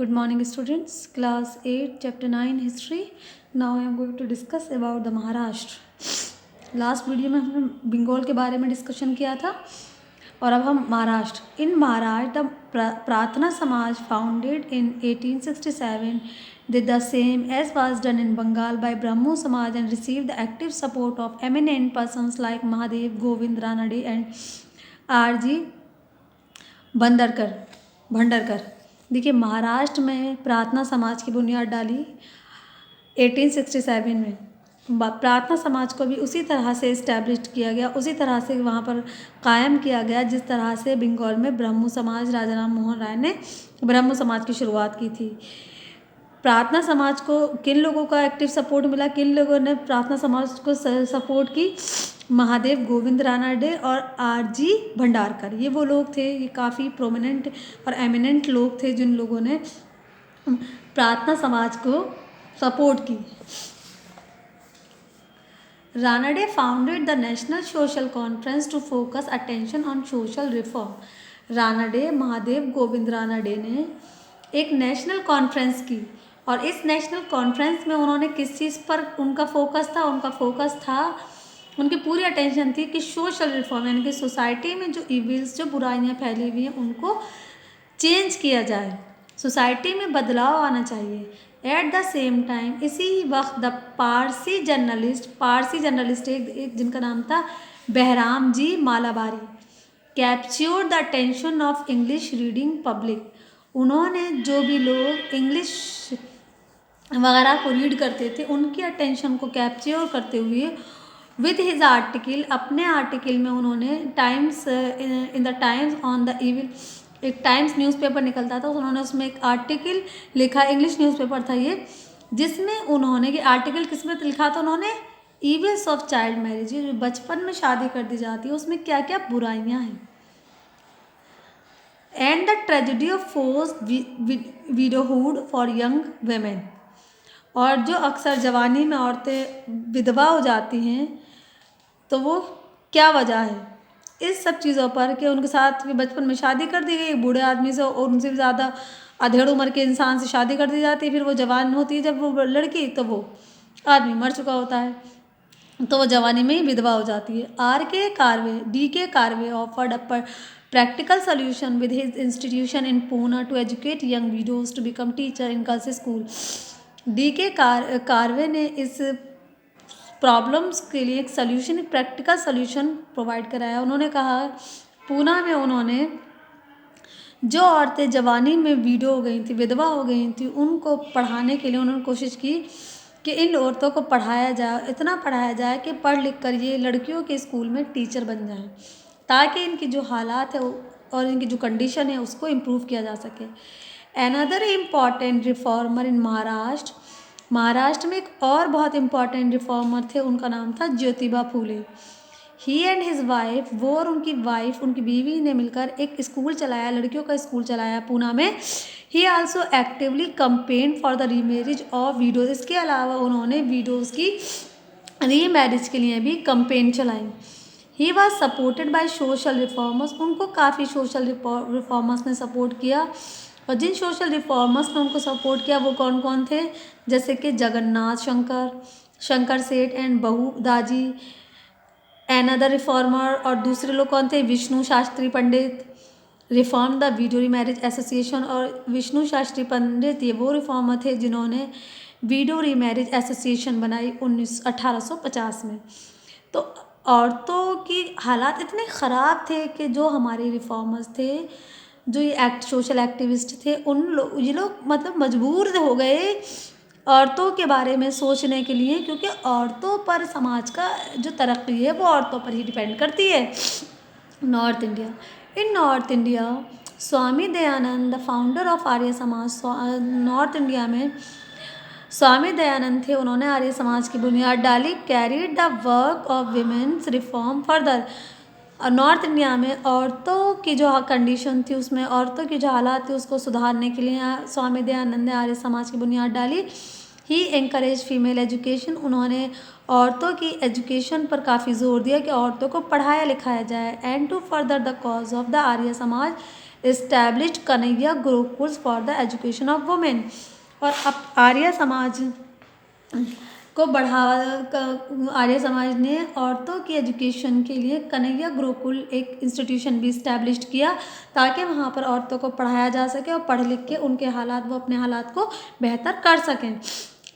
Good morning, students. Class 8, Chapter 9, History. Now I am going to discuss about the Maharashtra. Last video में हमने बंगाल के बारे में discussion किया था और अब हम महाराष्ट्र। इन महाराष्ट्र द प्रार्थना समाज founded in 1867 did the same as was done in Bengal by Brahmo Samaj and received the active support of eminent persons like Mahadev Govind Ranade and R.G. Bhandarkar. देखिए, महाराष्ट्र में प्रार्थना समाज की बुनियाद डाली 1867 में। प्रार्थना समाज को भी उसी तरह से इस्टेब्लिश किया गया, उसी तरह से वहाँ पर कायम किया गया जिस तरह से बंगाल में ब्रह्मो समाज राजा राम मोहन राय ने ब्रह्मो समाज की शुरुआत की थी। प्रार्थना समाज को किन लोगों का एक्टिव सपोर्ट मिला, किन लोगों ने प्रार्थना समाज को सपोर्ट की? महादेव गोविंद रानाडे और R.G. भंडारकर। ये वो लोग थे, ये काफ़ी प्रोमिनेंट और एमिनेंट लोग थे जिन लोगों ने प्रार्थना समाज को सपोर्ट की। Ranade founded the national social conference to focus attention on social reform. Ranade, Mahadev Govind Ranade ने एक नेशनल कॉन्फ्रेंस की और इस नेशनल कॉन्फ्रेंस में उन्होंने किस चीज़ पर उनका फोकस था? उनका फोकस था, उनकी पूरी अटेंशन थी कि सोशल रिफॉर्म यानी कि सोसाइटी में जो इविल्स, जो बुराइयां फैली हुई हैं उनको चेंज किया जाए, सोसाइटी में बदलाव आना चाहिए। एट द सेम टाइम इसी वक्त द पारसी जर्नलिस्ट एक जिनका नाम था Behram ji Malabari, capture the attention of English reading public. उन्होंने जो भी लोग इंग्लिश वगैरह को रीड करते थे उनकी अटेंशन को कैप्च्योर करते हुए विद हिज आर्टिकल, अपने आर्टिकल में उन्होंने times in the times on the evil, एक टाइम्स न्यूज़पेपर निकलता था, तो उन्होंने उसमें एक आर्टिकल लिखा, इंग्लिश न्यूज़पेपर था ये, जिसमें उन्होंने ये आर्टिकल किस में लिखा था? उन्होंने इविल्स ऑफ चाइल्ड मैरिज, जो बचपन में शादी कर दी जाती है उसमें क्या क्या बुराइयां हैं, and the tragedy of forced widowhood for young women, और जो अक्सर जवानी में औरतें विधवा हो जाती हैं तो वो क्या वजह है, इस सब चीज़ों पर कि उनके साथ बचपन में शादी कर दी गई बूढ़े आदमी से और उनसे भी ज़्यादा अधेड़ उम्र के इंसान से शादी कर दी जाती है, फिर वो जवान होती है जब वो लड़की तो वो आदमी मर चुका होता है, तो वो जवानी में ही विधवा हो जाती है। D.K. Karve offered a practical solution with his institution in Pune to educate young widows to become teacher in girls school। D.K. Karve ने इस प्रॉब्लम्स के लिए एक सल्यूशन, एक प्रैक्टिकल सल्यूशन प्रोवाइड कराया। उन्होंने कहा, पूना में उन्होंने जो औरतें जवानी में विडो हो गई थी, विधवा हो गई थी, उनको पढ़ाने के लिए उन्होंने कोशिश की कि इन औरतों को पढ़ाया जाए, इतना पढ़ाया जाए कि पढ़ लिख कर ये लड़कियों के स्कूल में टीचर बन जाएं, ताकि इनकी जो हालात है और इनकी जो कंडीशन है उसको इम्प्रूव किया जा सके। अनदर इम्पॉर्टेंट रिफॉर्मर इन महाराष्ट्र में एक और बहुत इम्पॉर्टेंट रिफॉर्मर थे, उनका नाम था ज्योतिबा फूले। ही एंड हिज वाइफ, वो और उनकी वाइफ, उनकी बीवी ने मिलकर एक स्कूल चलाया, लड़कियों का स्कूल चलाया पूना में। ही also actively campaign for the remarriage of widows. इसके अलावा उन्होंने विडोज़ की रीमैरिज के लिए भी कंपेन चलाई। He was supported by social reformers, उनको काफ़ी सोशल रिफॉर्मर्स ने सपोर्ट किया, और जिन सोशल रिफॉर्मर्स ने उनको सपोर्ट किया वो कौन कौन थे? जैसे कि जगन्नाथ शंकर सेठ and Bhau Daji, another reformer, और दूसरे लोग कौन थे? Vishnu Shastri Pandit, reform the widow remarriage association. और विष्णु शास्त्री पंडित ये वो रिफॉर्मर थे जिन्होंने विडो रीमैरिज एसोसिएशन बनाई 1850 में। तो औरतों की हालात इतने ख़राब थे कि जो हमारे रिफॉर्मर्स थे, जो ये सोशल एक्टिविस्ट थे, ये लोग मतलब मजबूर हो गए औरतों के बारे में सोचने के लिए, क्योंकि औरतों पर समाज का जो तरक्की है वो औरतों पर ही डिपेंड करती है। North India Swami Dayanand, the founder of Arya Samaj, North India में स्वामी दयानंद थे, उन्होंने आर्य समाज की बुनियाद डाली। Carried the work of women's reform further. North India में औरतों की जो कंडीशन थी, उसमें औरतों की जो हालात थी उसको सुधारने के लिए स्वामी दयानंद ने आर्य समाज की बुनियाद डाली। ही एंकरेज फीमेल एजुकेशन, उन्होंने औरतों की एजुकेशन पर काफ़ी जोर दिया कि औरतों को पढ़ाया लिखाया जाए। And to further the cause of the Arya Samaj established Kanya gurukuls for the education of women. और अब आर्य समाज को बढ़ावा, आर्य समाज ने औरतों की एजुकेशन के लिए कन्हैया गुरुकुल एक इंस्टीट्यूशन भी इस्टेब्लिश किया, ताकि वहाँ पर औरतों को पढ़ाया जा सके और पढ़ लिख के उनके हालात, वो अपने हालात को बेहतर कर सकें।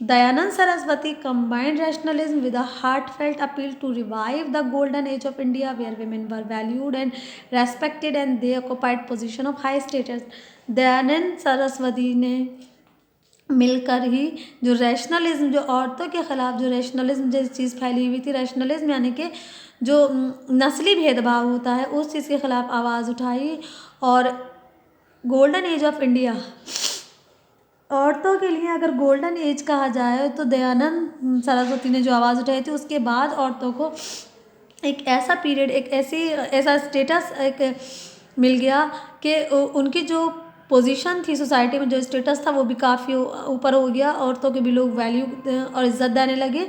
Dayanand Saraswati combined rationalism with a heartfelt appeal to revive the golden age of India, where women were valued and respected and they occupied position of high status। Dayanand Saraswati ने मिलकर ही जो रैशनलिज्म, जो औरतों के ख़िलाफ़ जो रैशनलिज्म जैसी चीज़ फैली हुई थी, रैशनलिज्म यानी कि जो नस्ली भेदभाव होता है, उस चीज़ के ख़िलाफ़ आवाज़ उठाई। और गोल्डन एज ऑफ इंडिया, औरतों के लिए अगर गोल्डन एज कहा जाए तो दयानंद सरस्वती ने जो आवाज़ उठाई थी, उसके बाद औरतों को एक ऐसा पीरियड, एक ऐसा स्टेटस एक मिल गया कि उनकी जो पोजीशन थी सोसाइटी में, जो स्टेटस था, वो भी काफ़ी ऊपर हो गया, औरतों के भी लोग वैल्यू और इज़्ज़त देने लगे।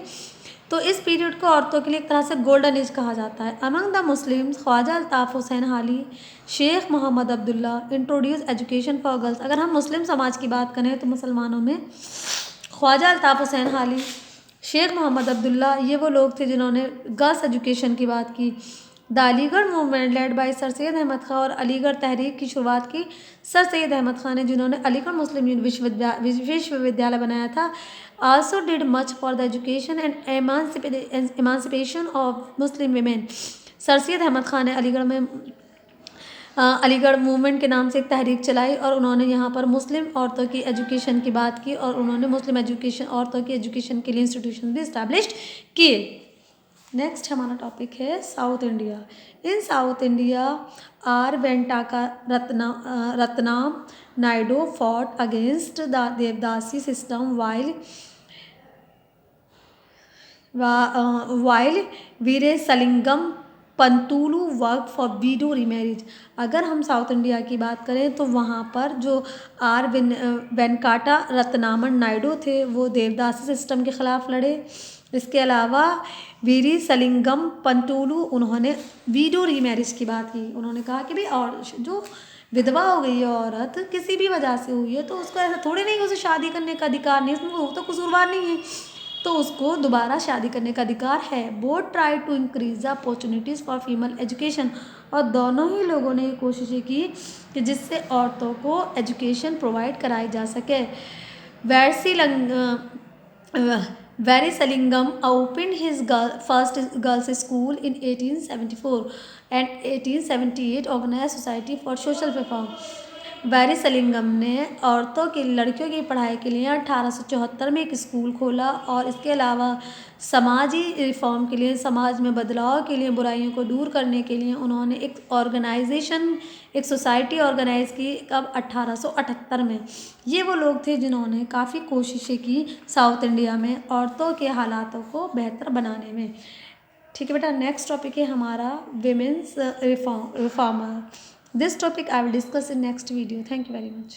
तो इस पीरियड को औरतों के लिए एक तरह से गोल्डन एज कहा जाता है। Among the Muslims Khwaja Altaf Hussain Hali, Sheikh Mohammad Abdullah introduce education for girls. अगर हम मुस्लिम समाज की बात करें तो मुसलमानों में ख्वाजा अल्ताफ़ हुसैन हाली, शेख मोहम्मद अब्दुल्ला, ये वो लोग थे जिन्होंने गर्ल्स एजुकेशन की बात की। The Aligarh movement led by sir Syed Ahmad Khan, और अलीगढ़ तहरीक की शुरुआत की सर सैयद अहमद ख़ान ने, जिन्होंने अलीगढ़ मुस्लिम विश्वविद्यालय बनाया था। Also did much for the education and emancipation of Muslim women. Sir Syed Ahmad Khan ने अलीगढ़ में अलीगढ़ मूवमेंट के नाम से एक तहरीक चलाई, और उन्होंने यहाँ पर मुस्लिम औरतों की एजुकेशन की बात की, और उन्होंने मुस्लिम एजुकेशन, औरतों की एजुकेशन के लिए इंस्टीट्यूशन भी इस्टेब्लिश किए। नेक्स्ट हमारा टॉपिक है South India. In South India are वेंटाका Ratnam Naidu fought against the devadasi system while Veeresalingam Pantulu work for widow remarriage. अगर हम साउथ इंडिया की बात करें तो वहाँ पर जो आर वेंकाटा रत्नामन नायडू थे, वो देवदासी सिस्टम के ख़िलाफ़ लड़े। इसके अलावा वीरेसलिंगम पंतुलू, उन्होंने वीडो रीमैरिज की बात की। उन्होंने कहा कि भाई, और जो विधवा हो गई है औरत, किसी भी वजह से हुई है, तो उसको ऐसा थोड़ी नहीं कि उसे शादी करने का अधिकार नहीं है, वो तो कसूरवार नहीं है, तो उसको दोबारा शादी करने का अधिकार है। Both try to increase the opportunities for female education, और दोनों ही लोगों ने ये कोशिशें की कि जिससे औरतों को एजुकेशन प्रोवाइड कराई जा सके। वेरेसलिंगम opened his first girls' school in 1874 and 1878 organized society for social reform। वेरेसलिंगम ने औरतों की, लड़कियों की पढ़ाई के लिए 1874 में एक स्कूल खोला, और इसके अलावा समाजी रिफॉर्म के लिए, समाज में बदलाव के लिए, बुराइयों को दूर करने के लिए उन्होंने एक ऑर्गेनाइजेशन, एक सोसाइटी ऑर्गेनाइज़ की, कब 1878 में। ये वो लोग थे जिन्होंने काफ़ी कोशिशें की साउथ इंडिया में औरतों के हालातों को बेहतर बनाने में। ठीक है बेटा, नेक्स्ट टॉपिक है हमारा women's reformer. This topic I will discuss in next video. Thank you very much.